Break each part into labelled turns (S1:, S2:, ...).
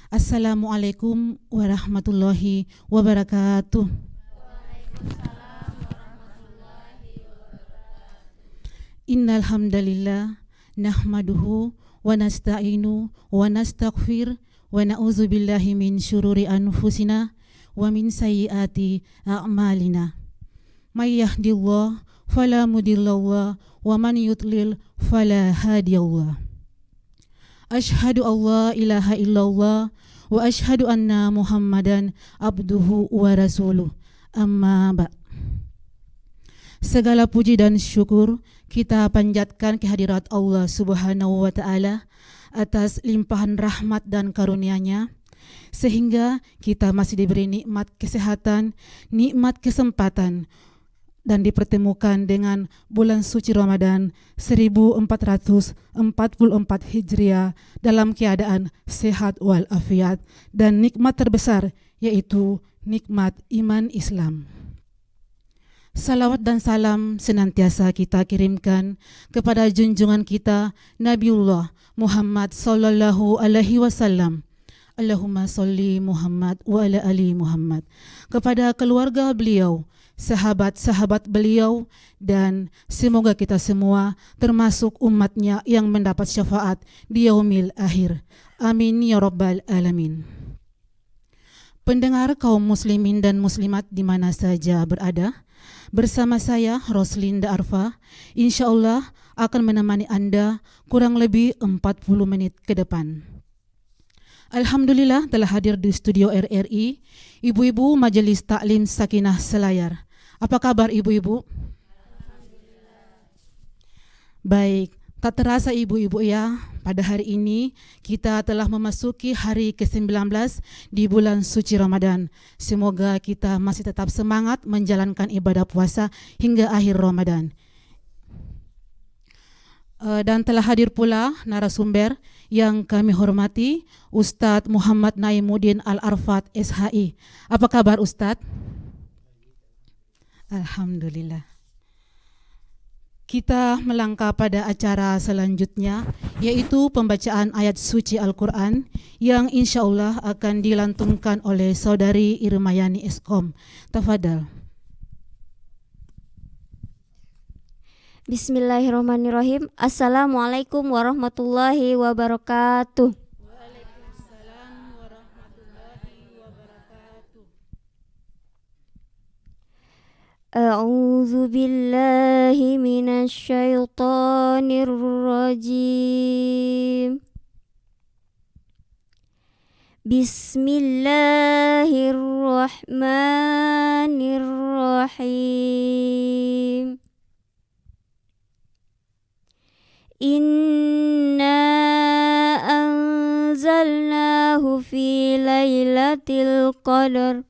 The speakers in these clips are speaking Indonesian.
S1: Assalamualaikum warahmatullahi wabarakatuh. Innal hamdalillah nahmaduhu wa nasta'inu wa nastaghfir wa na'udzu billahi min syururi anfusina wa min sayyiati a'malina. May yahdihillahu fala mudhillalah wa man yudlil fala hadiyallah. Asyhadu alla ilaha illallah wa asyhadu anna Muhammadan abduhu wa rasuluh. Amma ba'. Segala puji dan syukur kita panjatkan kehadirat Allah Subhanahu wa taala atas limpahan rahmat dan karunia-Nya sehingga kita masih diberi nikmat kesehatan, nikmat kesempatan dan dipertemukan dengan bulan suci Ramadan 1444 Hijriah dalam keadaan sehat walafiat dan nikmat terbesar yaitu nikmat iman Islam. Salawat dan salam senantiasa kita kirimkan kepada junjungan kita Nabiullah Muhammad sallallahu alaihi wasallam. Allahumma salli Muhammad wa ala ali Muhammad. Kepada keluarga beliau, sahabat-sahabat beliau, dan semoga kita semua termasuk umatnya yang mendapat syafaat di yaumil akhir. Amin ya rabbal alamin. Pendengar kaum muslimin dan muslimat di mana saja berada, bersama saya Roslinda Arfa, insyaallah akan menemani Anda kurang lebih 40 menit ke depan. Alhamdulillah telah hadir di studio RRI ibu-ibu Majelis Taklim Sakinah Selayar. Apa kabar ibu-ibu? Baik, tak terasa ibu-ibu ya, pada hari ini kita telah memasuki hari ke-19 di bulan suci Ramadan. Semoga kita masih tetap semangat menjalankan ibadah puasa hingga akhir Ramadan. Dan telah hadir pula narasumber yang kami hormati, Ustadz Muhammad Naimuddin Al-Arfat SHI. Apa kabar Ustadz? Alhamdulillah. Kita melangkah pada acara selanjutnya, yaitu pembacaan ayat suci Al-Quran yang insyaallah akan dilantunkan oleh Saudari Irmayani Eskom. Tafadhal.
S2: Bismillahirrahmanirrahim. Assalamualaikum warahmatullahi wabarakatuh.
S1: Waalaikumsalam warahmatullahi wabarakatuh.
S2: A'udzu billahi minasy syaithanir rajim. Bismillahirrahmanirrahim. Inna anzalnahu fi lailatul qadar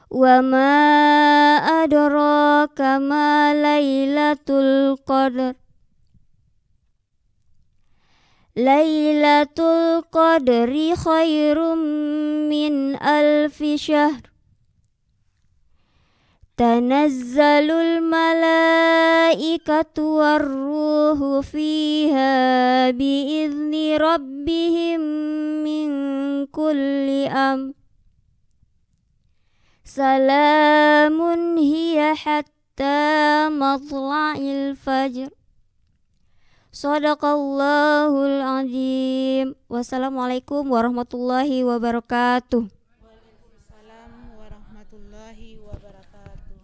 S2: wa ma adraka ma lailatul qadar. Lailatul qadri khairum min alfi syahr. Tanazzalul malaikatu warruhu fiha biizni rabbihim min kulli amr. Salamun hiya hatta matla'il fajr. Shadaqallahul azim. Wassalamualaikum warahmatullahi wabarakatuh.
S1: Waalaikumsalam warahmatullahi wabarakatuh.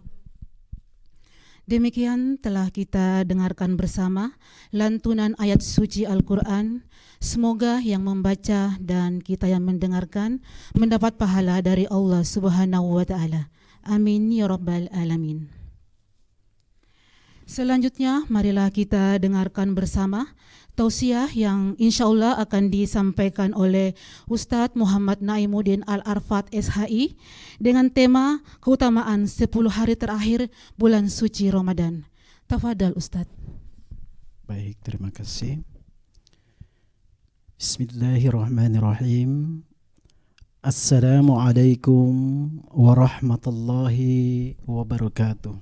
S1: Demikian telah kita dengarkan bersama lantunan ayat suci Al-Quran. Semoga yang membaca dan kita yang mendengarkan mendapat pahala dari Allah Subhanahu wa taala. Amin ya rabbal alamin. Selanjutnya marilah kita dengarkan bersama tausiah yang insyaallah akan disampaikan oleh Ustadz Muhammad Naimuddin Al-Arfat SHI dengan tema keutamaan 10 hari terakhir bulan suci Ramadan. Tafadhal Ustadz.
S3: Baik, terima kasih. Bismillahirrahmanirrahim. Assalamualaikum warahmatullahi wabarakatuh.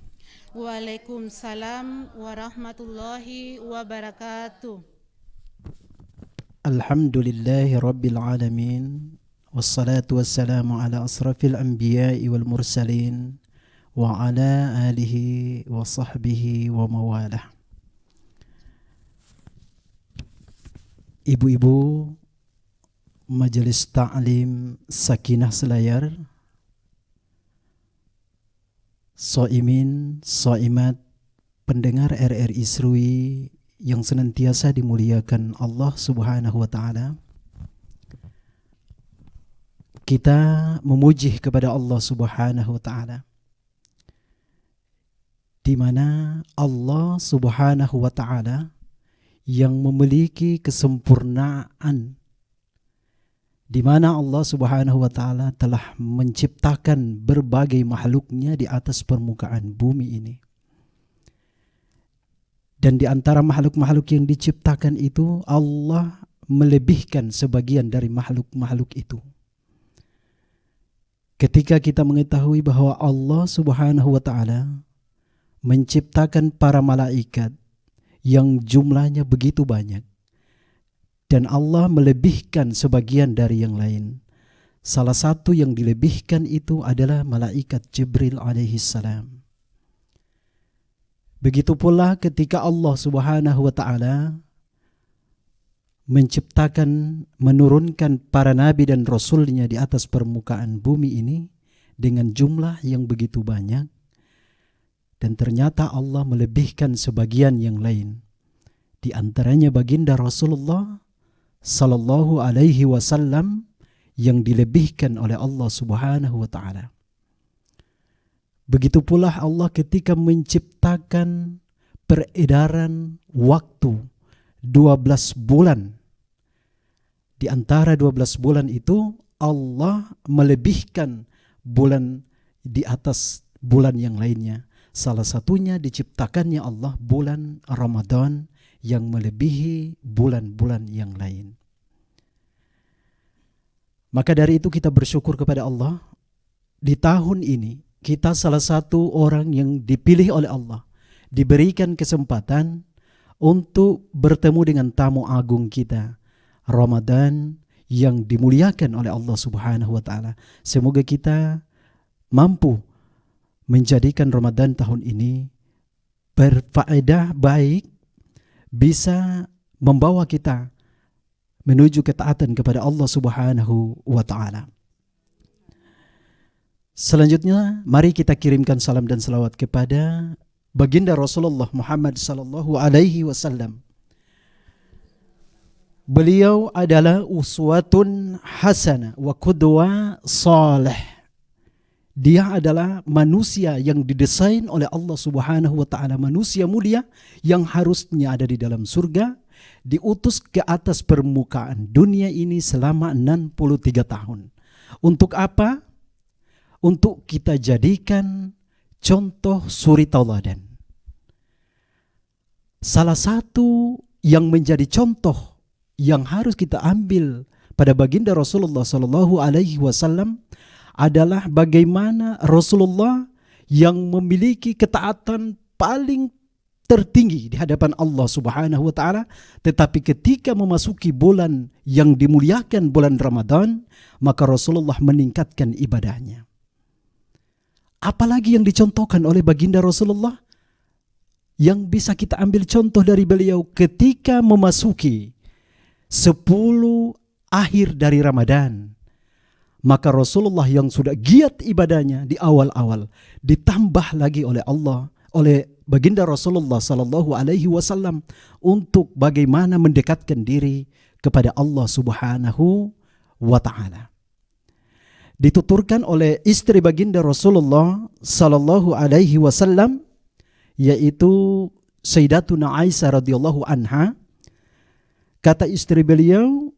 S1: Waalaikumsalam warahmatullahi wabarakatuh.
S3: Alhamdulillahi Rabbil Alamin. Wassalatu wassalamu ala asrafil anbiya'i wal mursalin wa ala alihi wa sahbihi wa mawalah. Ibu-ibu Majelis Ta'lim Sakinah Selayar, Soimin, Soimat, pendengar RRI Serui yang senantiasa dimuliakan Allah Subhanahu wa Ta'ala. Kita memuji kepada Allah Subhanahu wa Ta'ala, di mana Allah Subhanahu wa Ta'ala yang memiliki kesempurnaan, di mana Allah Subhanahu wa Ta'ala telah menciptakan berbagai makhluknya di atas permukaan bumi ini. Dan di antara makhluk-makhluk yang diciptakan itu, Allah melebihkan sebagian dari makhluk-makhluk itu. Ketika kita mengetahui bahwa Allah Subhanahu wa Ta'ala menciptakan para malaikat yang jumlahnya begitu banyak, dan Allah melebihkan sebagian dari yang lain. Salah satu yang dilebihkan itu adalah malaikat Jibril alaihi salam. Begitu pula ketika Allah Subhanahu wa Ta'ala menciptakan, menurunkan para nabi dan rasulnya di atas permukaan bumi ini dengan jumlah yang begitu banyak, dan ternyata Allah melebihkan sebagian yang lain. Di antaranya baginda Rasulullah sallallahu alaihi wasallam yang dilebihkan oleh Allah Subhanahu wa Ta'ala. Begitu pula Allah ketika menciptakan peredaran waktu 12 bulan. Di antara 12 bulan itu Allah melebihkan bulan di atas bulan yang lainnya. Salah satunya diciptakannya Allah bulan Ramadan yang melebihi bulan-bulan yang lain. Maka dari itu kita bersyukur kepada Allah. Di tahun ini kita salah satu orang yang dipilih oleh Allah, diberikan kesempatan untuk bertemu dengan tamu agung kita, Ramadan yang dimuliakan oleh Allah Subhanahu wa Ta'ala. Semoga kita mampu menjadikan Ramadan tahun ini berfaedah baik, bisa membawa kita menuju ketaatan kepada Allah Subhanahu wa Ta'ala. Selanjutnya, mari kita kirimkan salam dan salawat kepada baginda Rasulullah Muhammad sallallahu alaihi wasallam. Beliau adalah uswatun hasanah wa qudwa salih. Dia adalah manusia yang didesain oleh Allah Subhanahu wa Ta'ala, manusia mulia yang harusnya ada di dalam surga, diutus ke atas permukaan dunia ini selama 63 tahun. Untuk apa? Untuk kita jadikan contoh suri tauladan. Salah satu yang menjadi contoh yang harus kita ambil pada baginda Rasulullah sallallahu alaihi wasallam adalah bagaimana Rasulullah yang memiliki ketaatan paling tertinggi di hadapan Allah Subhanahu wa Ta'ala, tetapi ketika memasuki bulan yang dimuliakan, bulan Ramadan, maka Rasulullah meningkatkan ibadahnya. Apalagi yang dicontohkan oleh baginda Rasulullah yang bisa kita ambil contoh dari beliau ketika memasuki 10 akhir dari Ramadan. Maka Rasulullah yang sudah giat ibadahnya di awal-awal ditambah lagi oleh Allah, oleh baginda Rasulullah sallallahu alaihi wasallam untuk bagaimana mendekatkan diri kepada Allah Subhanahu wa Ta'ala. Dituturkan oleh istri baginda Rasulullah sallallahu alaihi wasallam, yaitu Sayyidatuna Aisyah radhiyallahu anha. Kata istri beliau,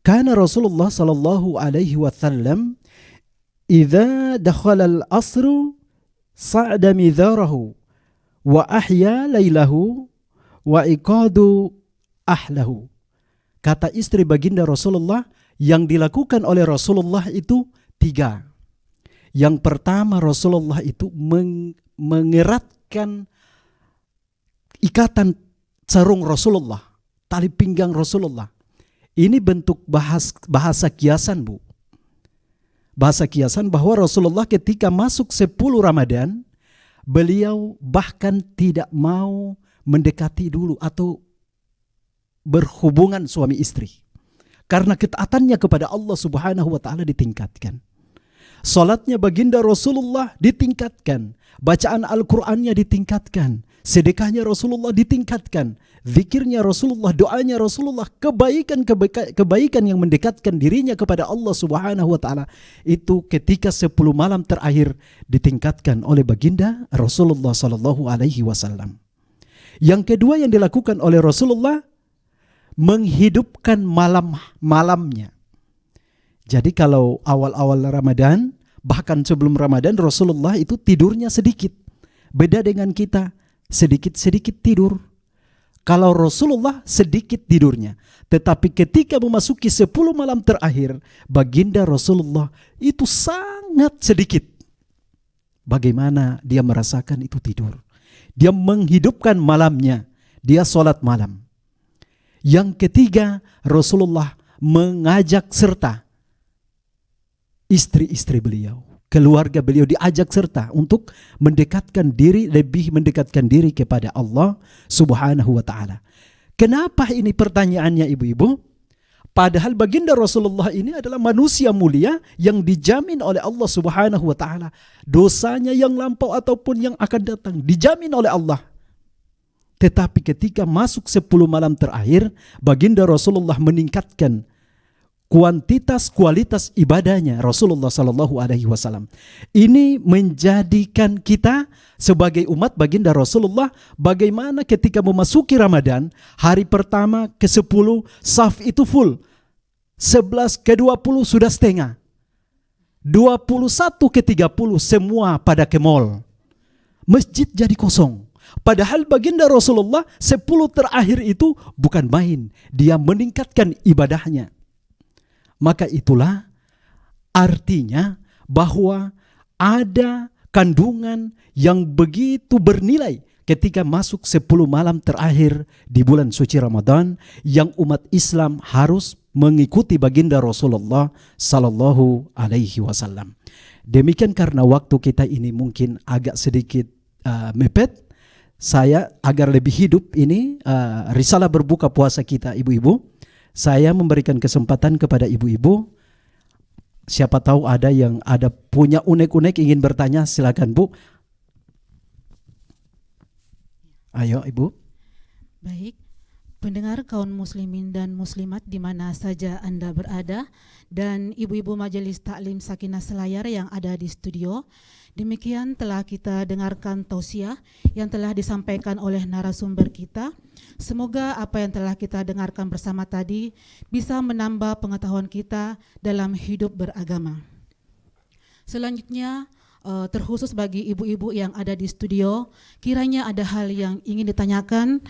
S3: kana Rasulullah sallallahu alaihi wasallam idza dakhala al-asr sa'da midharahu wa ahya lailahu wa iqadu ahlahu. Kata istri baginda Rasulullah, yang dilakukan oleh Rasulullah itu 3. Yang pertama, Rasulullah itu mengeratkan ikatan sarung Rasulullah, tali pinggang Rasulullah. Ini bentuk bahasa kiasan, Bu. Bahasa kiasan bahwa Rasulullah ketika masuk 10 Ramadan, beliau bahkan tidak mau mendekati dulu atau berhubungan suami istri. Karena ketaatannya kepada Allah Subhanahu wa taala ditingkatkan. Salatnya baginda Rasulullah ditingkatkan, bacaan Al-Qur'annya ditingkatkan, sedekahnya Rasulullah ditingkatkan, zikirnya Rasulullah, doanya Rasulullah, kebaikan yang mendekatkan dirinya kepada Allah Subhanahu wa taala itu ketika 10 malam terakhir ditingkatkan oleh baginda Rasulullah sallallahu alaihi wasallam. Yang kedua yang dilakukan oleh Rasulullah, menghidupkan malamnya. Jadi kalau awal-awal Ramadan, bahkan sebelum Ramadan, Rasulullah itu tidurnya sedikit. Beda dengan kita, sedikit-sedikit tidur. Kalau Rasulullah sedikit tidurnya. Tetapi ketika memasuki 10 malam terakhir, baginda Rasulullah itu sangat sedikit. Bagaimana dia merasakan itu tidur. Dia menghidupkan malamnya. Dia sholat malam. Yang ketiga, Rasulullah mengajak serta istri-istri beliau, keluarga beliau diajak serta untuk lebih mendekatkan diri kepada Allah Subhanahu wa taala. Kenapa ini pertanyaannya, ibu-ibu? Padahal baginda Rasulullah ini adalah manusia mulia yang dijamin oleh Allah Subhanahu wa taala. Dosanya yang lampau ataupun yang akan datang dijamin oleh Allah. Tetapi ketika masuk 10 malam terakhir, baginda Rasulullah meningkatkan kualitas ibadahnya Rasulullah sallallahu alaihi wasallam. Ini menjadikan kita sebagai umat baginda Rasulullah bagaimana ketika memasuki Ramadan, hari pertama ke-10 saf itu full. 11 ke-20 sudah setengah. 21 ke-30 semua pada ke mall. Masjid jadi kosong. Padahal baginda Rasulullah 10 terakhir itu bukan main, dia meningkatkan ibadahnya. Maka itulah artinya bahwa ada kandungan yang begitu bernilai ketika masuk 10 malam terakhir di bulan suci Ramadan yang umat Islam harus mengikuti baginda Rasulullah sallallahu alaihi wasallam. Demikian karena waktu kita ini mungkin agak sedikit mepet, saya agar lebih hidup ini risalah berbuka puasa kita ibu-ibu. Saya memberikan kesempatan kepada ibu-ibu. Siapa tahu ada yang punya unek-unek ingin bertanya, silakan Bu. Ayo Ibu.
S1: Baik, pendengar kaum muslimin dan muslimat di mana saja Anda berada, dan ibu-ibu Majelis Taklim Sakinah Selayar yang ada di studio. Demikian telah kita dengarkan tausiah yang telah disampaikan oleh narasumber kita. Semoga apa yang telah kita dengarkan bersama tadi bisa menambah pengetahuan kita dalam hidup beragama. Selanjutnya, terkhusus bagi ibu-ibu yang ada di studio, kiranya ada hal yang ingin ditanyakan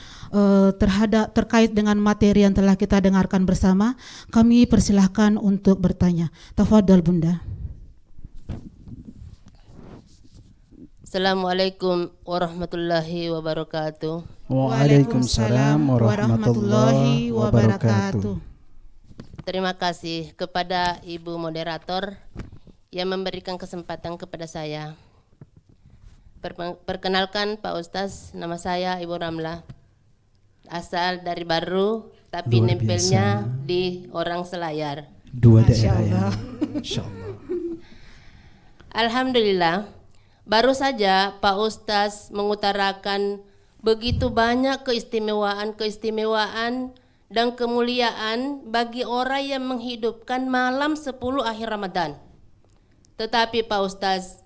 S1: terkait dengan materi yang telah kita dengarkan bersama, kami persilahkan untuk bertanya. Tafadhal Bunda.
S4: Assalamualaikum warahmatullahi wabarakatuh.
S3: Waalaikumsalam warahmatullahi wabarakatuh.
S4: Terima kasih kepada Ibu Moderator yang memberikan kesempatan kepada saya. Perkenalkan Pak Ustaz, nama saya Ibu Ramlah. Asal dari Baru, tapi
S3: Luar
S4: nempelnya
S3: biasa.
S4: di orang Selayar.
S3: Dua daerah ya. Insyaallah.
S4: Alhamdulillah, baru saja Pak Ustaz mengutarakan begitu banyak keistimewaan dan kemuliaan bagi orang yang menghidupkan malam 10 akhir Ramadan. Tetapi Pak Ustaz,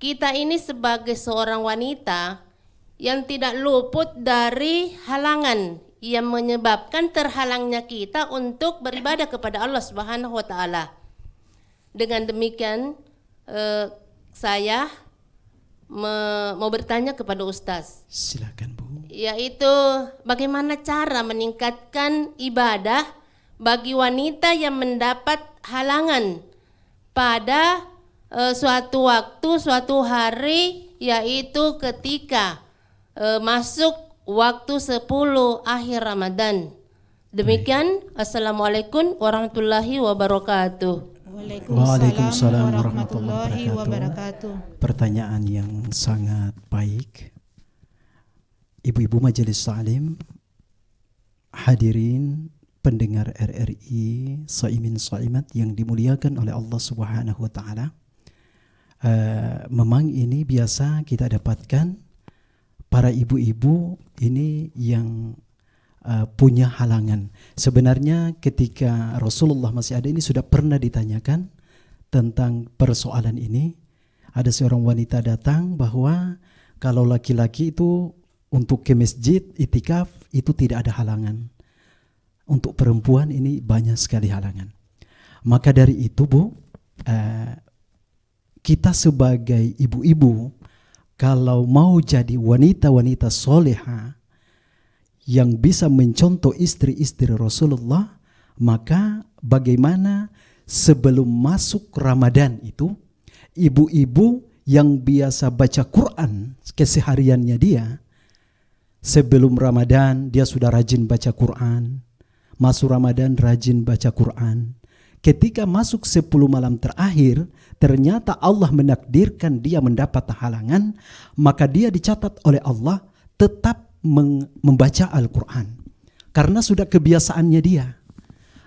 S4: kita ini sebagai seorang wanita yang tidak luput dari halangan yang menyebabkan terhalangnya kita untuk beribadah kepada Allah Subhanahu wa taala. Dengan demikian saya mau bertanya kepada Ustaz.
S3: Silakan Bu.
S4: Yaitu bagaimana cara meningkatkan ibadah bagi wanita yang mendapat halangan pada suatu waktu, suatu hari, yaitu ketika masuk waktu 10 akhir Ramadan. Demikian, Assalamualaikum warahmatullahi wabarakatuh.
S3: Waalaikumsalam warahmatullahi
S1: wabarakatuh.
S3: Pertanyaan yang sangat baik. Ibu-ibu majelis ta'lim, hadirin pendengar RRI, Shaimin Shaimat yang dimuliakan oleh Allah Subhanahu wa taala. Memang ini biasa kita dapatkan para ibu-ibu ini yang punya halangan. Sebenarnya ketika Rasulullah masih ada ini sudah pernah ditanyakan tentang persoalan ini. Ada seorang wanita datang bahwa kalau laki-laki itu untuk ke masjid itikaf itu tidak ada halangan. Untuk perempuan ini banyak sekali halangan. Maka dari itu Bu, kita sebagai ibu-ibu kalau mau jadi wanita-wanita soleha yang bisa mencontoh istri-istri Rasulullah, maka bagaimana sebelum masuk Ramadan itu, ibu-ibu yang biasa baca Quran kesehariannya dia, sebelum Ramadan dia sudah rajin baca Quran, masuk Ramadan rajin baca Quran. Ketika masuk 10 malam terakhir, ternyata Allah menakdirkan dia mendapat halangan, maka dia dicatat oleh Allah tetap membaca Al-Quran karena sudah kebiasaannya dia.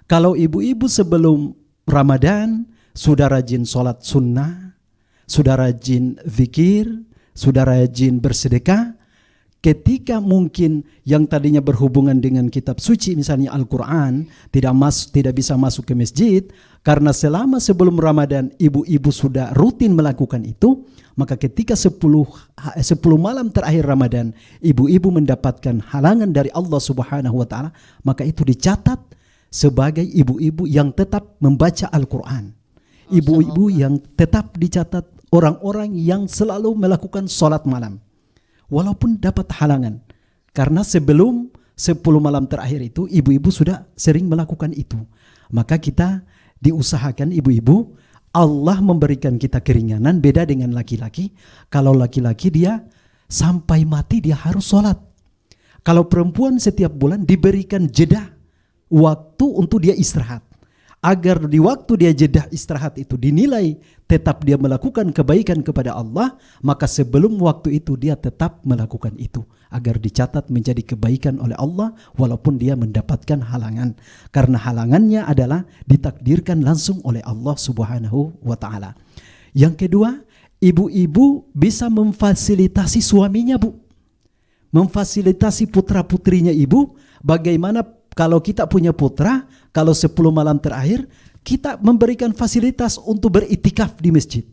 S3: Kalau ibu-ibu sebelum Ramadan sudah rajin sholat sunnah, sudah rajin zikir, sudah rajin bersedekah, ketika mungkin yang tadinya berhubungan dengan kitab suci misalnya Al-Quran tidak bisa masuk ke masjid, karena selama sebelum Ramadan ibu-ibu sudah rutin melakukan itu, maka ketika 10 malam terakhir Ramadan ibu-ibu mendapatkan halangan dari Allah Subhanahu wa taala, maka itu dicatat sebagai ibu-ibu yang tetap membaca Al-Quran. Ibu-ibu yang tetap dicatat orang-orang yang selalu melakukan sholat malam walaupun dapat halangan. Karena sebelum 10 malam terakhir itu ibu-ibu sudah sering melakukan itu. Maka kita diusahakan ibu-ibu, Allah memberikan kita keringanan, beda dengan laki-laki. Kalau laki-laki dia sampai mati dia harus sholat. Kalau perempuan setiap bulan diberikan jeda waktu untuk dia istirahat. Agar di waktu dia jeda istirahat itu dinilai tetap dia melakukan kebaikan kepada Allah, maka sebelum waktu itu dia tetap melakukan itu agar dicatat menjadi kebaikan oleh Allah walaupun dia mendapatkan halangan, karena halangannya adalah ditakdirkan langsung oleh Allah Subhanahu wa taala. Yang kedua, ibu-ibu bisa memfasilitasi suaminya, Bu. Memfasilitasi putra-putrinya ibu. Bagaimana kalau kita punya putra, kalau 10 malam terakhir kita memberikan fasilitas untuk beritikaf di masjid.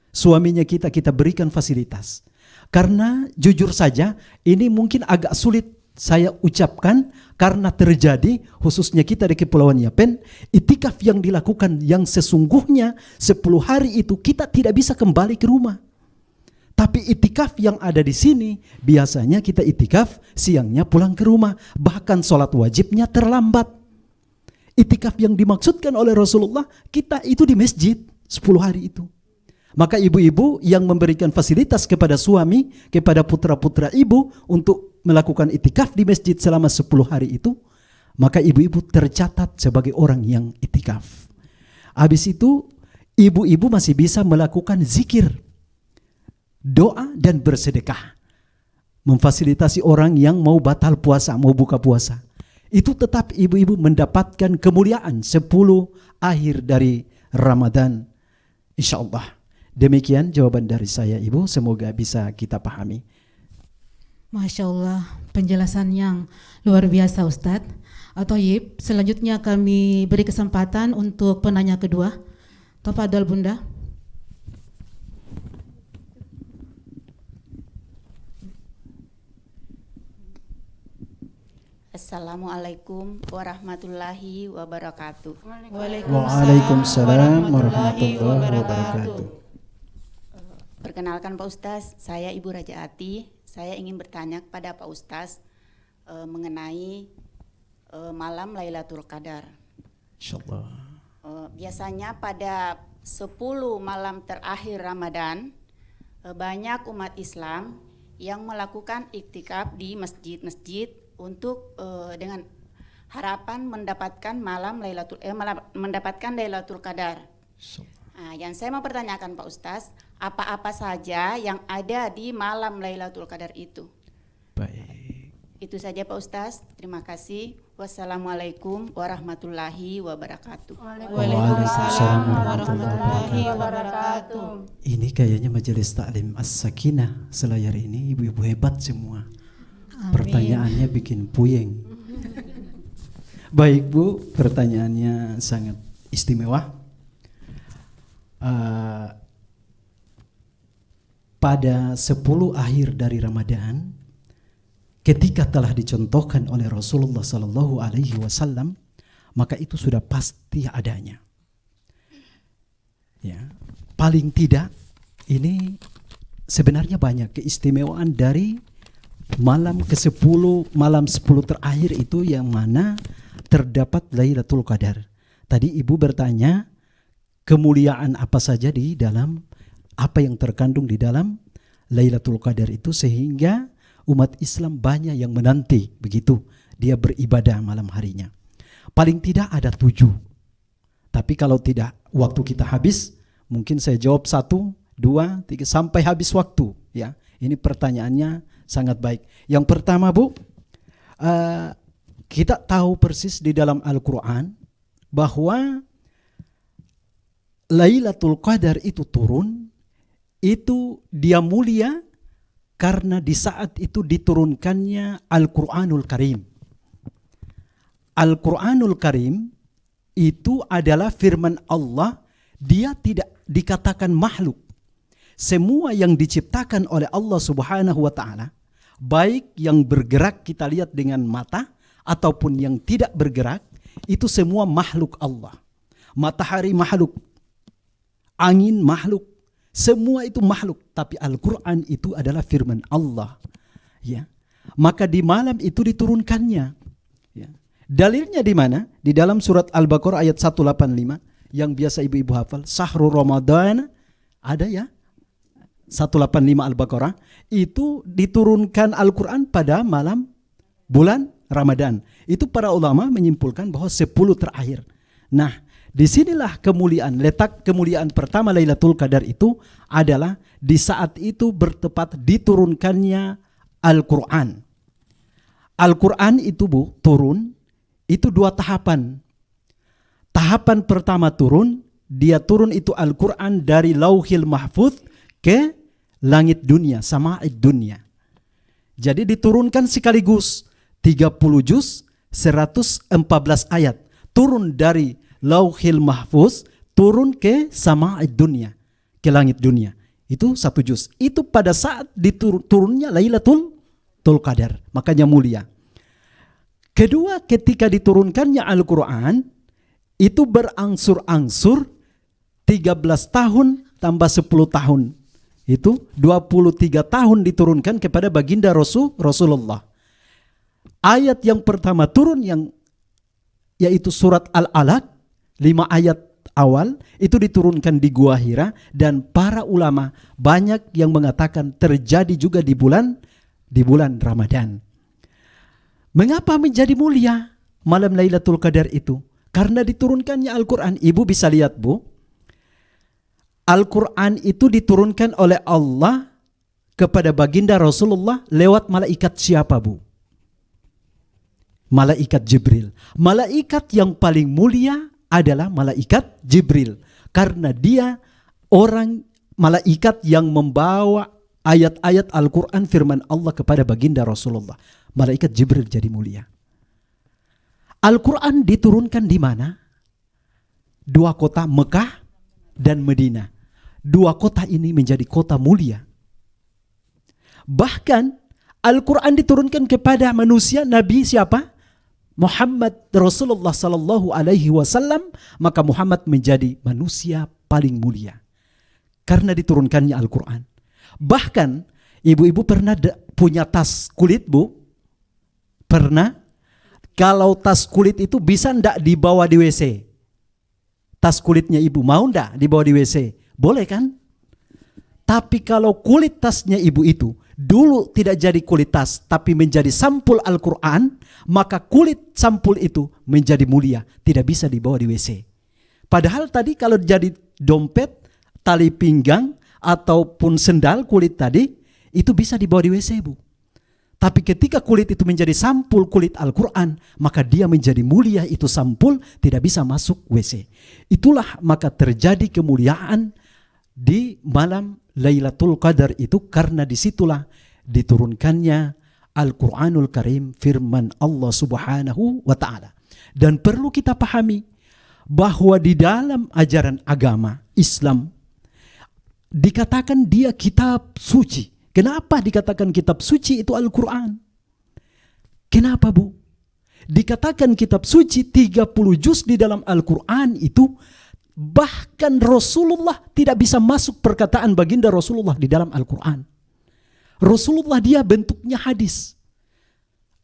S3: Suaminya kita berikan fasilitas. Karena jujur saja ini mungkin agak sulit saya ucapkan karena terjadi khususnya kita di Kepulauan Yapen, itikaf yang dilakukan yang sesungguhnya 10 hari itu kita tidak bisa kembali ke rumah. Tapi itikaf yang ada di sini biasanya kita itikaf siangnya pulang ke rumah, bahkan sholat wajibnya terlambat. Itikaf yang dimaksudkan oleh Rasulullah kita itu di masjid 10 hari itu. Maka ibu-ibu yang memberikan fasilitas kepada suami, kepada putra-putra ibu untuk melakukan itikaf di masjid selama 10 hari itu, maka ibu-ibu tercatat sebagai orang yang itikaf. Habis itu ibu-ibu masih bisa melakukan zikir, doa dan bersedekah. Memfasilitasi orang yang mau batal puasa, mau buka puasa. Itu tetap ibu-ibu mendapatkan kemuliaan 10 akhir dari Ramadan, insyaallah. Demikian jawaban dari saya Ibu, semoga bisa kita pahami.
S1: Masya Allah, penjelasan yang luar biasa Ustadz. Athoyib, selanjutnya kami beri kesempatan untuk penanya kedua. Tafadhol Bunda.
S5: Assalamualaikum warahmatullahi wabarakatuh.
S3: Waalaikumsalam warahmatullahi wabarakatuh.
S5: Perkenalkan Pak Ustaz, saya Ibu Rajaati. Saya ingin bertanya kepada Pak Ustaz mengenai malam Lailatul Qadar.
S3: Insyaallah.
S5: Biasanya pada 10 malam terakhir Ramadan banyak umat Islam yang melakukan iktikaf di masjid-masjid untuk dengan harapan mendapatkan mendapatkan Lailatul Qadar. Nah, yang saya mau pertanyakan Pak Ustaz, apa-apa saja yang ada di malam Lailatul Qadar itu?
S3: Baik.
S5: Itu saja Pak Ustaz. Terima kasih. Wassalamualaikum warahmatullahi wabarakatuh.
S3: Waalaikumsalam
S1: warahmatullahi wabarakatuh.
S3: Ini kayaknya majelis taklim As-Sakinah selayar ini ibu-ibu hebat semua. Pertanyaannya bikin puyeng. Baik Bu, pertanyaannya sangat istimewa. Pada 10 akhir dari Ramadan, ketika telah dicontohkan oleh Rasulullah Sallallahu Alaihi Wasallam, maka itu sudah pasti adanya. Ya, paling tidak ini sebenarnya banyak keistimewaan dari malam ke-10, malam 10 terakhir itu yang mana terdapat Lailatul Qadar. Tadi Ibu bertanya kemuliaan apa saja di dalam, apa yang terkandung di dalam Lailatul Qadar itu sehingga umat Islam banyak yang menanti begitu dia beribadah malam harinya. Paling tidak ada 7. Tapi kalau tidak waktu kita habis, mungkin saya jawab 1, 2, 3 sampai habis waktu ya. Ini pertanyaannya sangat baik. Yang pertama Bu, kita tahu persis di dalam Al-Quran bahwa Lailatul Qadar itu turun, itu dia mulia karena di saat itu diturunkannya Al-Quranul Karim. Al-Quranul Karim itu adalah firman Allah, dia tidak dikatakan makhluk. Semua yang diciptakan oleh Allah Subhanahu wa Ta'ala, baik yang bergerak kita lihat dengan mata ataupun yang tidak bergerak, itu semua makhluk Allah. Matahari makhluk, angin makhluk, semua itu makhluk. Tapi Al-Quran itu adalah firman Allah. Ya, maka di malam itu diturunkannya. Ya. Dalilnya di mana? Di dalam surat Al-Baqarah ayat 185 yang biasa ibu-ibu hafal. Syahrul Ramadan, ada ya? 185 Al-Baqarah itu diturunkan Al-Quran pada malam bulan Ramadan. Itu para ulama menyimpulkan bahwa 10 terakhir. Nah, disinilah kemuliaan, letak kemuliaan pertama Lailatul Qadar itu adalah di saat itu bertepat diturunkannya Al-Quran. Al-Quran itu Bu, turun, itu 2 tahapan. Tahapan pertama turun, dia turun itu Al-Quran dari Lauhil Mahfuz ke langit dunia, sama'id dunia. Jadi diturunkan sekaligus 30 juz, 114 ayat. Turun dari Lauhil Mahfuz, turun ke sama'id dunia, ke langit dunia. Itu 1 juz. Itu pada saat diturunnya Lailatul Qadar, makanya mulia. Kedua, ketika diturunkannya Al-Quran, itu berangsur-angsur 13 tahun tambah 10 tahun. Itu 23 tahun diturunkan kepada baginda Rasulullah. Ayat yang pertama turun yaitu surat Al-Alaq, 5 ayat awal itu diturunkan di Gua Hira, dan para ulama banyak yang mengatakan terjadi juga di bulan Ramadan. Mengapa menjadi mulia malam Lailatul Qadar itu? Karena diturunkannya Al-Quran. Ibu bisa lihat Bu, Al-Quran itu diturunkan oleh Allah kepada baginda Rasulullah lewat malaikat siapa Bu? Malaikat Jibril. Malaikat yang paling mulia adalah malaikat Jibril. Karena dia malaikat yang membawa ayat-ayat Al-Quran firman Allah kepada baginda Rasulullah. Malaikat Jibril jadi mulia. Al-Quran diturunkan di mana? 2 kota, Mekah dan Medina. 2 kota ini menjadi kota mulia. Bahkan Al-Quran diturunkan kepada manusia, Nabi siapa? Muhammad Rasulullah Sallallahu Alaihi Wasallam. Maka Muhammad menjadi manusia paling mulia karena diturunkannya Al-Quran. Bahkan ibu-ibu pernah punya tas kulit Bu? Pernah? Kalau tas kulit itu bisa ndak dibawa di WC? Tas kulitnya ibu mau ndak dibawa di WC? Boleh kan? Tapi kalau kulit tasnya ibu itu dulu tidak jadi kulit tas, tapi menjadi sampul Al-Quran, maka kulit sampul itu menjadi mulia, tidak bisa dibawa di WC. Padahal tadi kalau jadi dompet, tali pinggang, ataupun sendal kulit tadi, itu bisa dibawa di WC, Bu. Tapi ketika kulit itu menjadi sampul kulit Al-Quran, maka dia menjadi mulia, itu sampul, tidak bisa masuk WC. Itulah maka terjadi kemuliaan di malam Lailatul Qadar itu, karena disitulah diturunkannya Al-Quranul Karim, firman Allah Subhanahu wa ta'ala. Dan perlu kita pahami bahwa di dalam ajaran agama Islam dikatakan dia kitab suci. Kenapa dikatakan kitab suci itu Al-Quran? Kenapa, Bu? Dikatakan kitab suci 30 juz di dalam Al-Quran itu, bahkan Rasulullah tidak bisa masuk perkataan baginda Rasulullah di dalam Al-Quran. Rasulullah dia bentuknya hadis.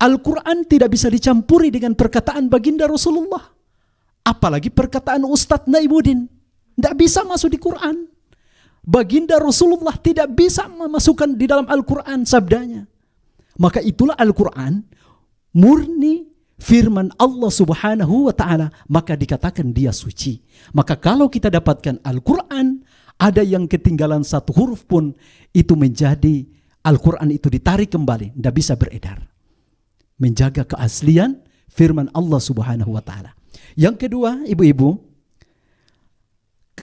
S3: Al-Quran tidak bisa dicampuri dengan perkataan baginda Rasulullah. Apalagi perkataan Ustadz Naimuddin. Tidak bisa masuk di Quran. Baginda Rasulullah tidak bisa memasukkan di dalam Al-Quran sabdanya. Maka itulah Al-Quran murni firman Allah Subhanahu wa ta'ala, maka dikatakan dia suci. Maka kalau kita dapatkan Al-Quran, ada yang ketinggalan satu huruf pun, itu menjadi Al-Quran itu ditarik kembali, tidak bisa beredar. Menjaga keaslian firman Allah Subhanahu wa ta'ala. Yang kedua, ibu-ibu,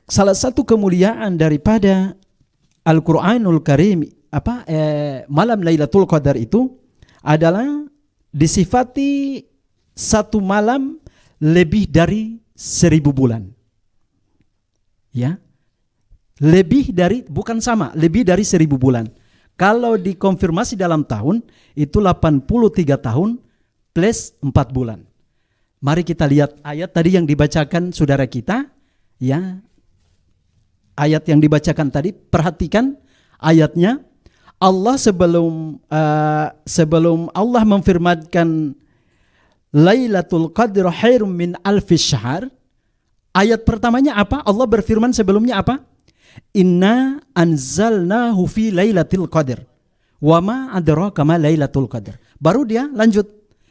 S3: salah satu kemuliaan daripada Al-Quranul Karim, malam Lailatul Qadar itu adalah disifati satu malam lebih dari 1000 bulan. Ya, lebih dari, bukan sama, lebih dari 1000 bulan. Kalau dikonfirmasi dalam tahun itu 83 tahun plus 4 bulan. Mari kita lihat ayat tadi yang dibacakan saudara kita, ya. Ayat yang dibacakan tadi, perhatikan ayatnya. Allah sebelum Allah memfirmankan Lailatul Qadr khairum min alfis syahr, ayat pertamanya apa? Allah berfirman sebelumnya apa? Inna anzalnahu fi Lailatul Qadr wa ma adraka ma Lailatul Qadr. Baru dia lanjut,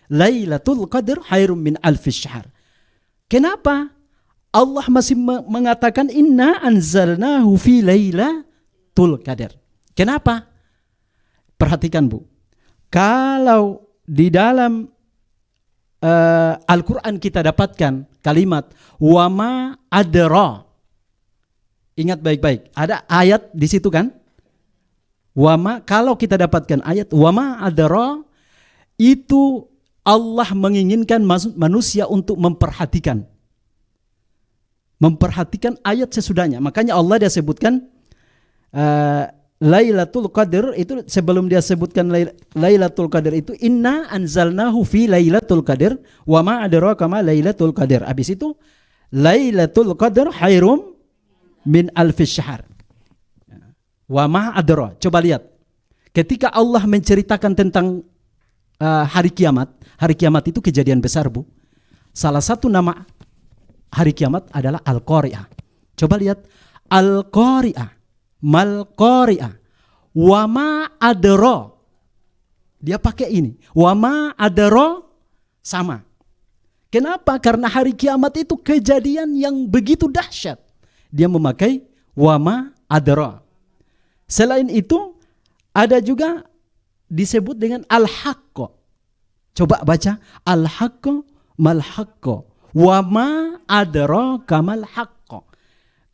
S3: Lailatul Qadr khairum min alfis syahr. Kenapa Allah masih mengatakan inna anzalnahu fi Lailatul Qadar? Kenapa? Perhatikan, Bu. Kalau di dalam Al-Quran kita dapatkan kalimat wama adra. Ingat baik-baik, ada ayat di situ kan? Wama, kalau kita dapatkan ayat wama adra, itu Allah menginginkan manusia untuk memperhatikan ayat sesudahnya. Makanya Allah dia sebutkan Lailatul Qadr itu, sebelum dia sebutkan Lailatul Qadr itu inna anzalnahu fi Lailatul Qadr wa ma adraka ma Lailatul Qadr. Habis itu Lailatul Qadr khairum min alfis syahr. Wa ma adra. Coba lihat. Ketika Allah menceritakan tentang hari kiamat itu kejadian besar, Bu. Salah satu nama hari kiamat adalah Al-Qari'ah. Coba lihat, Al-Qari'ah, Mal-Qari'ah, wa ma adra. Dia pakai ini, wa ma adra, sama. Kenapa? Karena hari kiamat itu kejadian yang begitu dahsyat. Dia memakai wa ma adra. Selain itu, ada juga disebut dengan Al-Haqqo. Coba baca, Al-Haqqo, Mal-Haqqo. Wa ma adraka mal haqqo.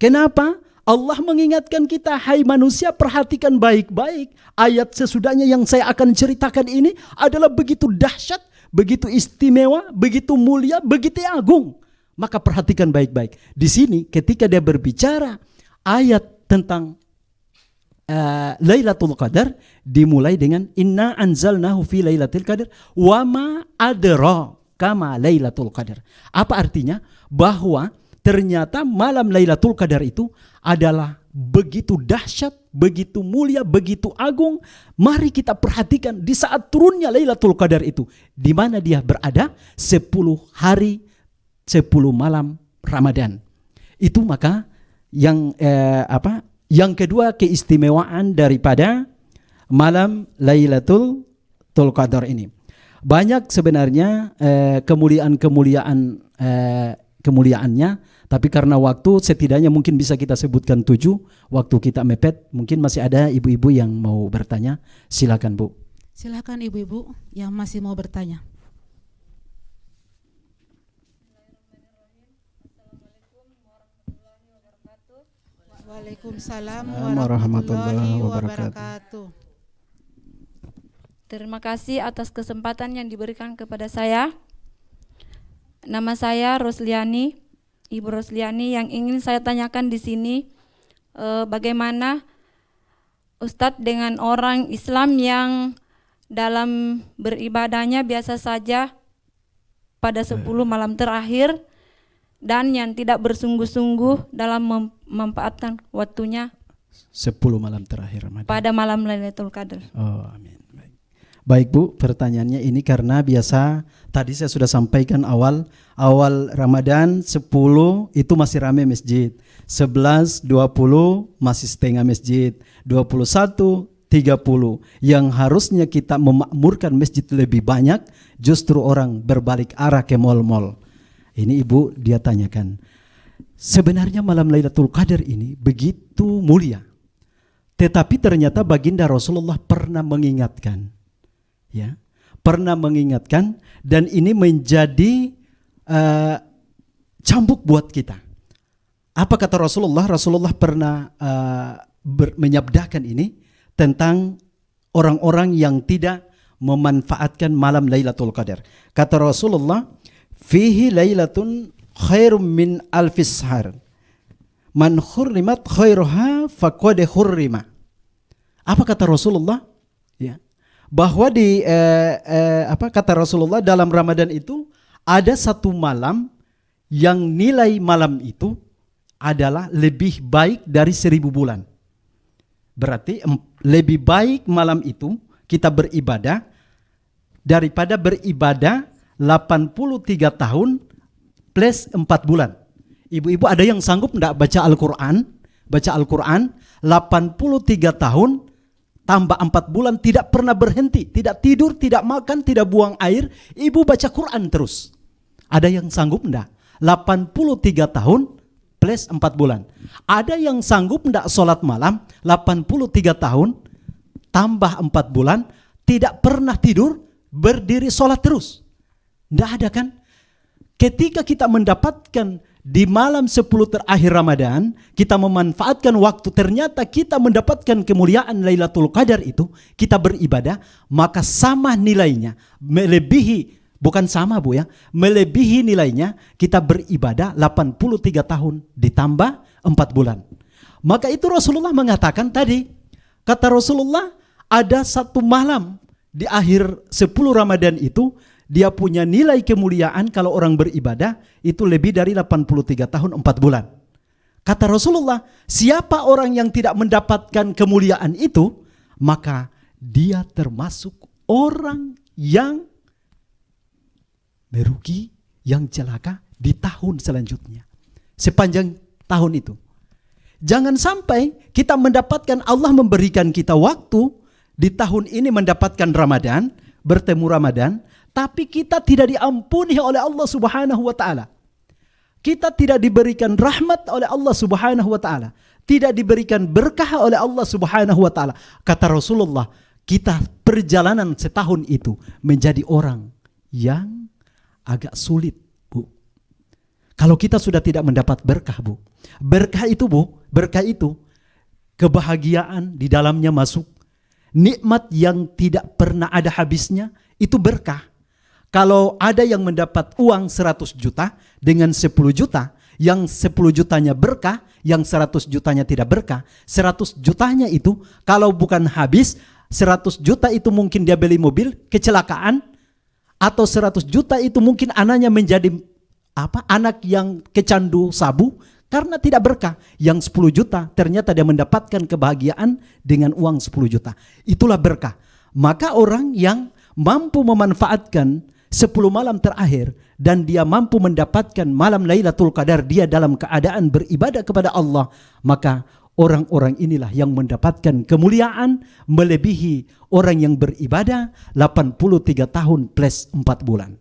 S3: Kenapa? Allah mengingatkan kita, hai manusia, perhatikan baik-baik. Ayat sesudahnya yang saya akan ceritakan ini adalah begitu dahsyat, begitu istimewa, begitu mulia, begitu agung. Maka perhatikan baik-baik. Di sini ketika dia berbicara ayat tentang Lailatul Qadar, dimulai dengan inna anzalnahu fi Lailatul Qadar wa ma adra kama Lailatul Qadar. Apa artinya? Bahwa ternyata malam Lailatul Qadar itu adalah begitu dahsyat, begitu mulia, begitu agung. Mari kita perhatikan di saat turunnya Lailatul Qadar itu, di mana dia berada 10 hari 10 malam Ramadan. Itu maka yang Yang kedua, keistimewaan daripada malam Lailatul Qadar ini. Banyak sebenarnya kemuliaannya, tapi karena waktu setidaknya mungkin bisa kita sebutkan 7. Waktu kita mepet, mungkin masih ada ibu-ibu yang mau bertanya. Silakan Bu.
S1: Silakan ibu-ibu yang masih mau bertanya. Waalaikumsalam warahmatullahi wabarakatuh.
S6: Terima kasih atas kesempatan yang diberikan kepada saya. Nama saya Rosliani, Ibu Rosliani. Yang ingin saya tanyakan di sini, bagaimana Ustadz dengan orang Islam yang dalam beribadahnya biasa saja pada 10 malam terakhir dan yang tidak bersungguh-sungguh dalam memanfaatkan waktunya
S3: 10 malam terakhir Ramadan.
S6: pada malam Lailatul Qadar.
S3: Oh, amin. Baik Bu, pertanyaannya ini karena biasa tadi saya sudah sampaikan awal Ramadan 10 itu masih ramai masjid, 11, 20 masih setengah masjid, 21, 30 yang harusnya kita memakmurkan masjid lebih banyak, justru orang berbalik arah ke mal-mal. Ini Ibu dia tanyakan. Sebenarnya malam Lailatul Qadar ini begitu mulia, tetapi ternyata baginda Rasulullah pernah mengingatkan. Ya, pernah mengingatkan dan ini menjadi cambuk buat kita. Apa kata Rasulullah? Rasulullah pernah menyabdakan ini tentang orang-orang yang tidak memanfaatkan malam Lailatul Qadar. Kata Rasulullah, fihi lailatun khairum min alfis shahr. Man hurrimat khairuha faqad hurrima. Apa kata Rasulullah? Ya. Bahwa kata Rasulullah dalam Ramadan itu ada satu malam yang nilai malam itu adalah lebih baik dari 1000 bulan. Berarti lebih baik malam itu kita beribadah daripada beribadah 83 tahun plus 4 bulan. Ibu-ibu ada yang sanggup enggak baca Al-Quran? Baca Al-Quran 83 tahun tambah 4 bulan tidak pernah berhenti, tidak tidur, tidak makan, tidak buang air, ibu baca Quran terus. Ada yang sanggup enggak? 83 tahun plus 4 bulan. Ada yang sanggup enggak sholat malam 83 tahun tambah 4 bulan, tidak pernah tidur, berdiri sholat terus? Enggak ada kan? Ketika kita mendapatkan di malam 10 terakhir Ramadan, kita memanfaatkan waktu, ternyata kita mendapatkan kemuliaan Lailatul Qadar itu, kita beribadah, maka sama nilainya, melebihi, bukan sama Bu ya, melebihi nilainya kita beribadah 83 tahun ditambah 4 bulan. Maka itu Rasulullah mengatakan tadi, kata Rasulullah ada satu malam di akhir 10 Ramadan itu, dia punya nilai kemuliaan kalau orang beribadah itu lebih dari 83 tahun 4 bulan. Kata Rasulullah, siapa orang yang tidak mendapatkan kemuliaan itu, maka dia termasuk orang yang merugi, yang celaka di tahun selanjutnya. Sepanjang tahun itu. Jangan sampai kita mendapatkan, Allah memberikan kita waktu di tahun ini mendapatkan Ramadan, bertemu Ramadan, tapi kita tidak diampuni oleh Allah Subhanahu wa taala. Kita tidak diberikan rahmat oleh Allah Subhanahu wa taala, tidak diberikan berkah oleh Allah Subhanahu wa taala. Kata Rasulullah, kita perjalanan setahun itu menjadi orang yang agak sulit, Bu. Kalau kita sudah tidak mendapat berkah, Bu. Berkah itu, Bu, berkah itu kebahagiaan di dalamnya masuk. Nikmat yang tidak pernah ada habisnya, itu berkah. Kalau ada yang mendapat uang 100 juta dengan 10 juta, yang 10 jutanya berkah, yang 100 jutanya tidak berkah. 100 jutanya itu kalau bukan habis, 100 juta itu mungkin dia beli mobil, kecelakaan, atau 100 juta itu mungkin anaknya menjadi anak yang kecandu sabu karena tidak berkah. Yang 10 juta ternyata dia mendapatkan kebahagiaan dengan uang 10 juta. Itulah berkah. Maka orang yang mampu memanfaatkan 10 malam terakhir dan dia mampu mendapatkan malam Lailatul Qadar, dia dalam keadaan beribadah kepada Allah, maka orang-orang inilah yang mendapatkan kemuliaan melebihi orang yang beribadah 83 tahun plus 4 bulan.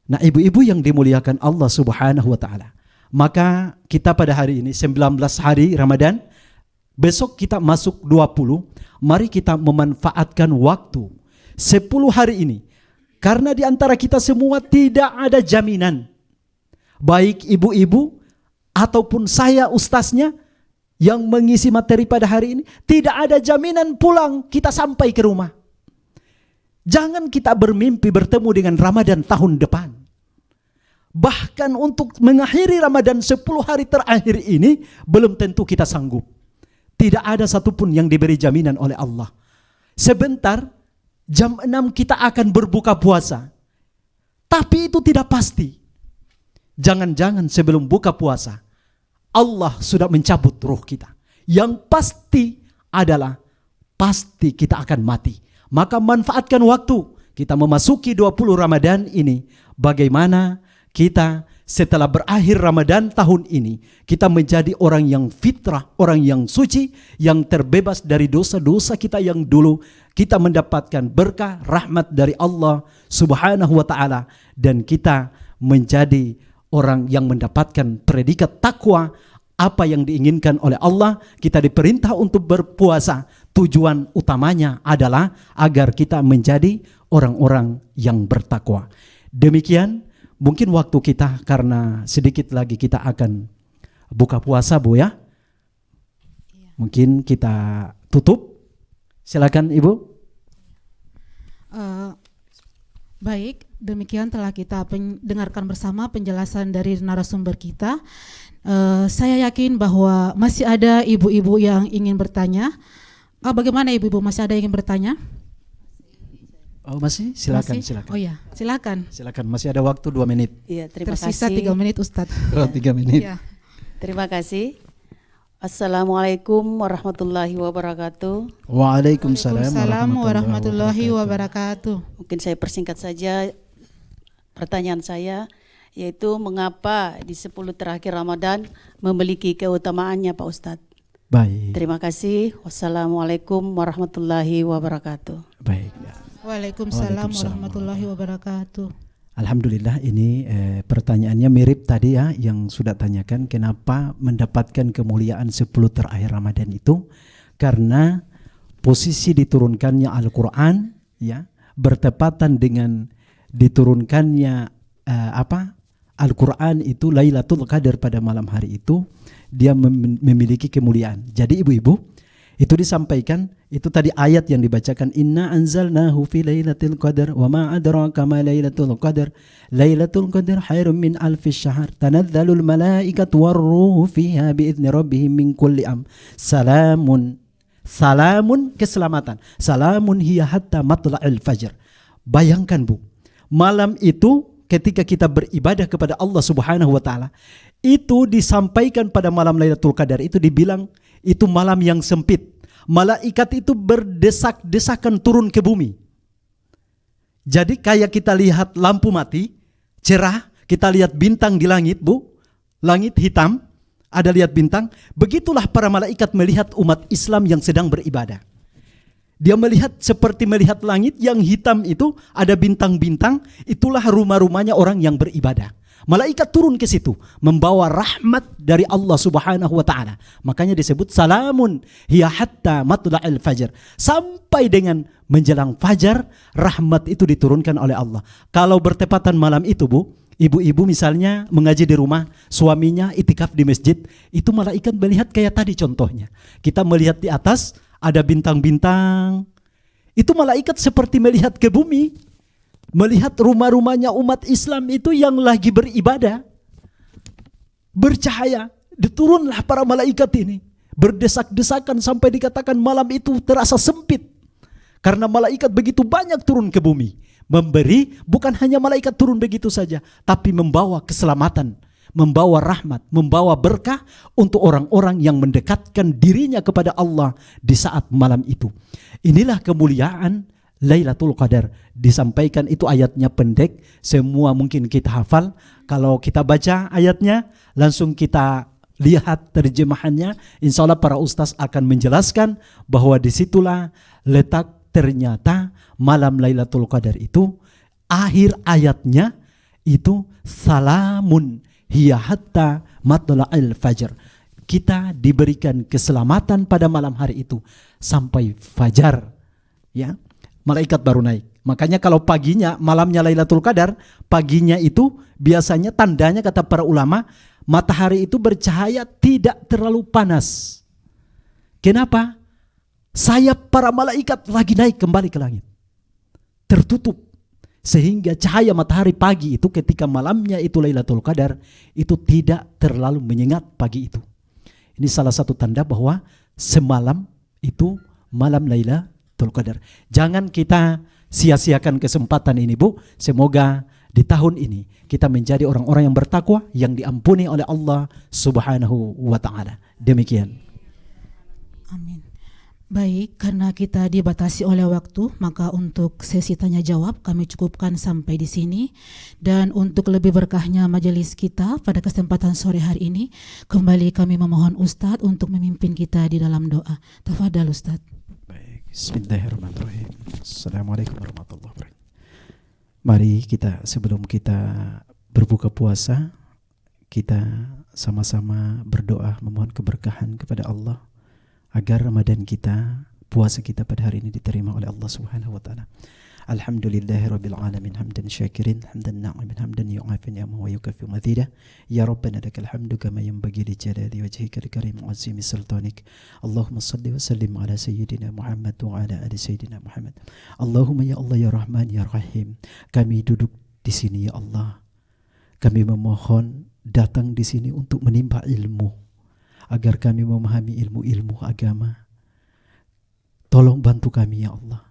S3: Nah, ibu-ibu yang dimuliakan Allah Subhanahu wa taala, maka kita pada hari ini 19 hari Ramadan, besok kita masuk 20, mari kita memanfaatkan waktu 10 hari ini. Karena di antara kita semua tidak ada jaminan, baik ibu-ibu ataupun saya ustaznya yang mengisi materi pada hari ini, tidak ada jaminan pulang kita sampai ke rumah. Jangan kita bermimpi bertemu dengan Ramadan tahun depan. Bahkan untuk mengakhiri Ramadan 10 hari terakhir ini belum tentu kita sanggup. Tidak ada satupun yang diberi jaminan oleh Allah. Sebentar jam 6 kita akan berbuka puasa. Tapi itu tidak pasti. Jangan-jangan sebelum buka puasa Allah sudah mencabut ruh kita. Yang pasti adalah pasti kita akan mati. Maka manfaatkan waktu kita memasuki 20 Ramadan ini. Bagaimana kita setelah berakhir Ramadan tahun ini, kita menjadi orang yang fitrah, orang yang suci, yang terbebas dari dosa-dosa kita yang dulu. Kita mendapatkan berkah, rahmat dari Allah Subhanahu wa ta'ala. Dan kita menjadi orang yang mendapatkan predikat takwa, apa yang diinginkan oleh Allah. Kita diperintah untuk berpuasa. Tujuan utamanya adalah agar kita menjadi orang-orang yang bertakwa. Demikian mungkin waktu kita, karena sedikit lagi kita akan buka puasa, Bu ya. Mungkin kita tutup. Silakan Ibu.
S1: Baik, demikian telah kita dengarkan bersama penjelasan dari narasumber kita. Saya yakin bahwa masih ada ibu-ibu yang ingin bertanya. Bagaimana ibu-ibu, masih ada yang ingin bertanya?
S3: Oh masih? Silakan,
S1: Masih?
S3: silakan.
S1: Oh ya, silakan.
S3: Silakan, masih ada waktu 2 menit.
S5: Iya, terima
S1: Tersisa
S5: kasih.
S1: 3 menit Ustadz.
S3: Oh, 3 menit.
S1: Ya.
S5: Terima kasih. Assalamualaikum warahmatullahi wabarakatuh.
S3: Waalaikumsalam
S1: Waalaikumsalam warahmatullahi wabarakatuh.
S5: Mungkin saya persingkat saja pertanyaan saya, yaitu mengapa di 10 terakhir Ramadan memiliki keutamaannya Pak Ustadz.
S3: Baik.
S5: Terima kasih. Wassalamualaikum warahmatullahi wabarakatuh.
S3: Baik.
S1: Waalaikumsalam warahmatullahi wabarakatuh.
S3: Alhamdulillah, ini pertanyaannya mirip tadi ya yang sudah tanyakan, kenapa mendapatkan kemuliaan 10 terakhir Ramadan itu? Karena posisi diturunkannya Al-Qur'an ya, bertepatan dengan diturunkannya Al-Qur'an itu Lailatul Qadar pada malam hari itu, dia memiliki kemuliaan. Jadi ibu-ibu, itu disampaikan, itu tadi ayat yang dibacakan, inna anzalnahu fi lailatul qadar wa ma adraka ma lailatul qadar lailatul qadar khairum min alfi syahr tanazzalul malaikatu warruhu fiha biidzni rabbihim min kulli salamun keselamatan, salamun hiya hatta matla'il fajr. Bayangkan Bu, malam itu ketika kita beribadah kepada Allah Subhanahu wa taala, itu disampaikan pada malam Lailatul Qadar, itu dibilang itu malam yang sempit. Malaikat itu berdesak-desakan turun ke bumi. Jadi kayak kita lihat lampu mati, cerah, kita lihat bintang di langit Bu, langit hitam, ada lihat bintang. Begitulah para malaikat melihat umat Islam yang sedang beribadah. Dia melihat seperti melihat langit yang hitam itu ada bintang-bintang, itulah rumah-rumahnya orang yang beribadah. Malaikat turun ke situ membawa rahmat dari Allah Subhanahu wa taala. Makanya disebut salamun hiya hatta matla'il fajr. Sampai dengan menjelang fajar rahmat itu diturunkan oleh Allah. Kalau bertepatan malam itu Bu, ibu-ibu misalnya mengaji di rumah, suaminya itikaf di masjid, itu malaikat melihat kayak tadi contohnya. Kita melihat di atas ada bintang-bintang. Itu malaikat seperti melihat ke bumi. Melihat rumah-rumahnya umat Islam itu yang lagi beribadah, bercahaya. Diturunlah para malaikat ini, berdesak-desakan sampai dikatakan malam itu terasa sempit. Karena malaikat begitu banyak turun ke bumi, memberi, bukan hanya malaikat turun begitu saja, tapi membawa keselamatan, membawa rahmat, membawa berkah untuk orang-orang yang mendekatkan dirinya kepada Allah di saat malam itu. Inilah kemuliaan Lailatul Qadar. Disampaikan itu ayatnya pendek, semua mungkin kita hafal. Kalau kita baca ayatnya, langsung kita lihat terjemahannya. Insya Allah para ustaz akan menjelaskan bahwa disitulah letak ternyata malam Lailatul Qadar itu akhir ayatnya itu salamun hiya hatta matla'il fajr. Kita diberikan keselamatan pada malam hari itu sampai fajar. Ya, malaikat baru naik. Makanya kalau paginya, malamnya Lailatul Qadar, paginya itu biasanya tandanya kata para ulama, matahari itu bercahaya tidak terlalu panas. Kenapa? Sayap para malaikat lagi naik kembali ke langit. Tertutup. Sehingga cahaya matahari pagi itu ketika malamnya itu Lailatul Qadar, itu tidak terlalu menyengat pagi itu. Ini salah satu tanda bahwa semalam itu malam Lailatul Qadar. Jangan kita sia-siakan kesempatan ini, Bu. Semoga di tahun ini kita menjadi orang-orang yang bertakwa, yang diampuni oleh Allah Subhanahu wa ta'ala. Demikian.
S1: Amin. Baik, karena kita dibatasi oleh waktu, maka untuk sesi tanya jawab kami cukupkan sampai di sini. Dan untuk lebih berkahnya majelis kita pada kesempatan sore hari ini, kembali kami memohon Ustadz untuk memimpin kita di dalam doa. Tafadhal Ustadz.
S3: Bismillahirrahmanirrahim. Assalamualaikum warahmatullahi wabarakatuh. Mari kita sebelum kita berbuka puasa, kita sama-sama berdoa memohon keberkahan kepada Allah agar Ramadan kita, puasa kita pada hari ini diterima oleh Allah Subhanahu wa taala. Alhamdulillahirabbil alamin hamdan syakirin hamdan na'imin hamdan yu'afi ni'amahu wa yukafi mazida. Ya Rabbana lakal hamdu kama yanbaghi li jalali wajhika al-karim wa 'azimi sultanik. Allahumma shalli wa sallim ala sayyidina Muhammad wa ala ali sayyidina Muhammad. Allahumma ya Allah ya Rahman ya Rahim. Kami duduk di sini ya Allah. Kami memohon datang di sini untuk menimba ilmu agar kami memahami ilmu-ilmu agama. Tolong bantu kami ya Allah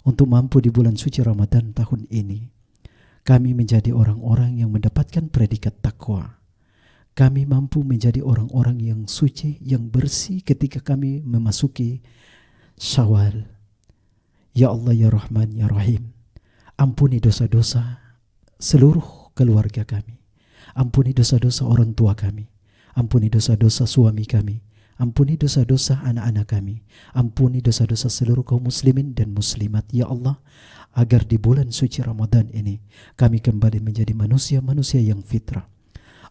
S3: untuk mampu di bulan suci Ramadan tahun ini kami menjadi orang-orang yang mendapatkan predikat takwa. Kami mampu menjadi orang-orang yang suci, yang bersih ketika kami memasuki Syawal. Ya Allah ya Rahman ya Rahim, ampuni dosa-dosa seluruh keluarga kami. Ampuni dosa-dosa orang tua kami. Ampuni dosa-dosa suami kami. Ampuni dosa-dosa anak-anak kami. Ampuni dosa-dosa seluruh kaum muslimin dan muslimat ya Allah, agar di bulan suci Ramadan ini kami kembali menjadi manusia-manusia yang fitrah.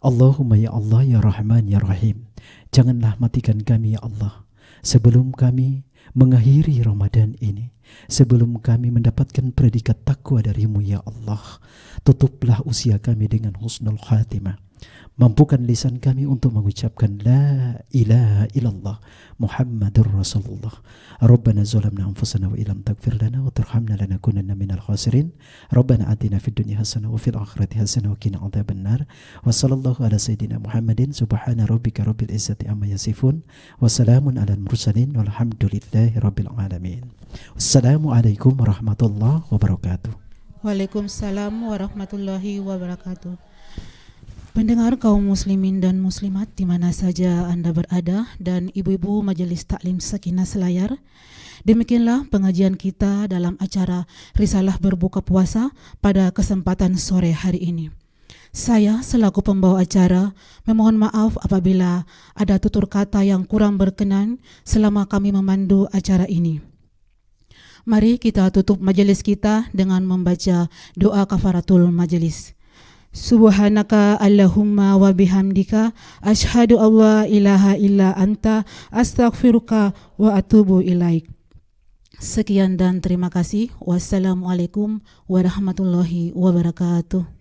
S3: Allahumma ya Allah ya Rahman ya Rahim, janganlah matikan kami ya Allah sebelum kami mengakhiri Ramadan ini, sebelum kami mendapatkan predikat takwa darimu ya Allah. Tutuplah usia kami dengan husnul khatimah. Mampukan lisan kami untuk mengucapkan la ilaha illallah Muhammadur Rasulullah. Rabbana zalamna anfusana wa illam taghfir lana wa tarhamna lanakunanna minal khasirin. Rabbana atina fid dunya hasanah wa fil akhirati hasanah wa qina adzabannar. Wa sallallahu ala sayyidina Muhammadin subhana rabbika rabbil izzati amma yasifun wa salamun alal mursalin walhamdulillahi rabbil alamin. Wassalamualaikum warahmatullahi wabarakatuh.
S1: Waalaikumsalam warahmatullahi wabarakatuh. Pendengar kaum muslimin dan muslimat di mana saja Anda berada dan ibu-ibu majelis taklim Sakinah Selayar, demikianlah pengajian kita dalam acara Risalah Berbuka Puasa pada kesempatan sore hari ini. Saya selaku pembawa acara memohon maaf apabila ada tutur kata yang kurang berkenan selama kami memandu acara ini. Mari kita tutup majelis kita dengan membaca doa kafaratul majelis. Subhanaka Allahumma wa bihamdika asyhadu alla ilaha illa anta astaghfiruka wa atubu ilaik. Sekian dan terima kasih. Wassalamualaikum warahmatullahi wabarakatuh.